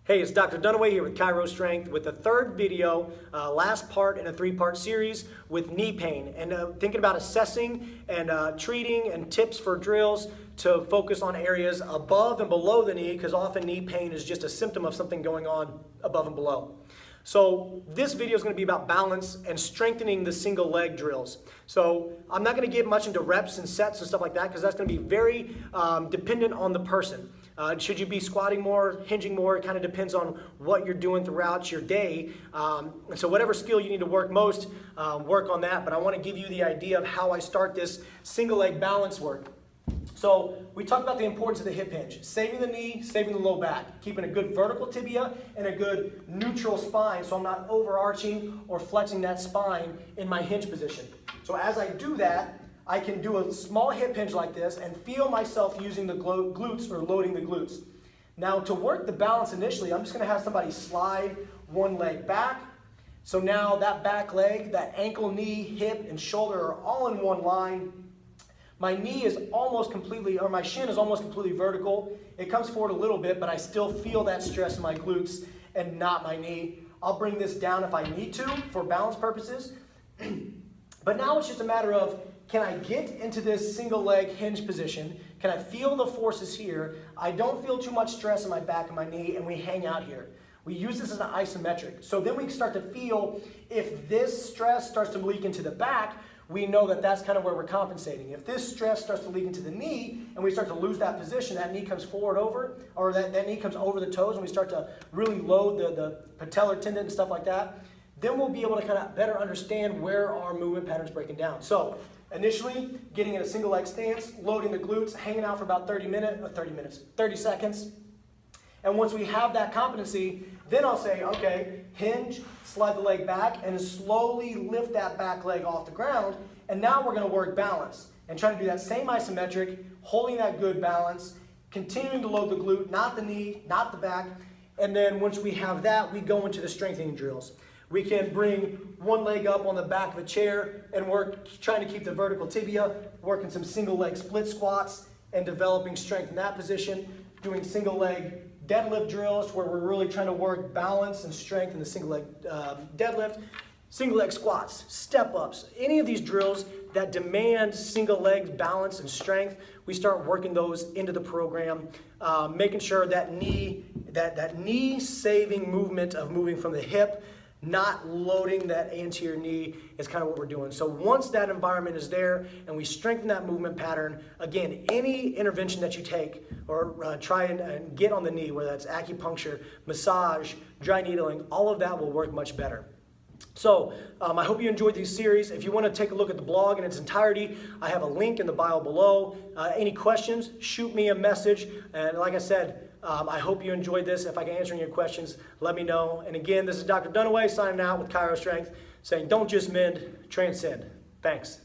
Hey, it's Dr. Dunaway here with Chiro Strength with the third video, last part in a three-part series with knee pain, and thinking about assessing and treating and tips for drills to focus on areas above and below the knee, because often knee pain is just a symptom of something going on above and below. So this video is going to be about balance and strengthening the single leg drills. So I'm not going to get much into reps and sets and stuff like that, because that's going to be very dependent on the person. Should you be squatting more, hinging more? It kind of depends on what you're doing throughout your day. And so whatever skill you need to work most, work on that. But I want to give you the idea of how I start this single leg balance work. So we talked about the importance of the hip hinge, saving the knee, saving the low back, keeping a good vertical tibia and a good neutral spine so I'm not overarching or flexing that spine in my hinge position. So as I do that, I can do a small hip hinge like this and feel myself using the glutes or loading the glutes. Now to work the balance initially, I'm just going to have somebody slide one leg back. So now that back leg, that ankle, knee, hip, and shoulder are all in one line. My knee is almost completely, or my shin is almost completely vertical. It comes forward a little bit, but I still feel that stress in my glutes and not my knee. I'll bring this down if I need to for balance purposes. But now it's just a matter of, can I get into this single leg hinge position? Can I feel the forces here? I don't feel too much stress in my back and my knee, and we hang out here. We use this as an isometric. So then we start to feel if this stress starts to leak into the back, we know that that's kind of where we're compensating. If this stress starts to leak into the knee and we start to lose that position, that knee comes forward over, or that knee comes over the toes, and we start to really load the patellar tendon and stuff like that, then we'll be able to kind of better understand where our movement pattern's breaking down. So initially, getting in a single leg stance, loading the glutes, hanging out for about 30 seconds. And once we have that competency, then I'll say, okay, hinge, slide the leg back, and slowly lift that back leg off the ground. And now we're going to work balance and try to do that same isometric, holding that good balance, continuing to load the glute, not the knee, not the back. And then once we have that, we go into the strengthening drills. We can bring one leg up on the back of a chair and work, trying to keep the vertical tibia, working some single leg split squats and developing strength in that position, doing single leg deadlift drills where we're really trying to work balance and strength in the single leg deadlift, single leg squats, step ups, any of these drills that demand single leg balance and strength, we start working those into the program, making sure that knee saving movement of moving from the hip, not loading that anterior knee is kind of what we're doing. So once that environment is there and we strengthen that movement pattern, again, any intervention that you take or try and get on the knee, whether that's acupuncture, massage, dry needling, all of that will work much better. So I hope you enjoyed these series. If you want to take a look at the blog in its entirety, I have a link in the bio below. Any questions, shoot me a message. And like I said, I hope you enjoyed this. If I can answer any of your questions, let me know. And again, this is Dr. Dunaway signing out with Chiro Strength, saying don't just mend, transcend. Thanks.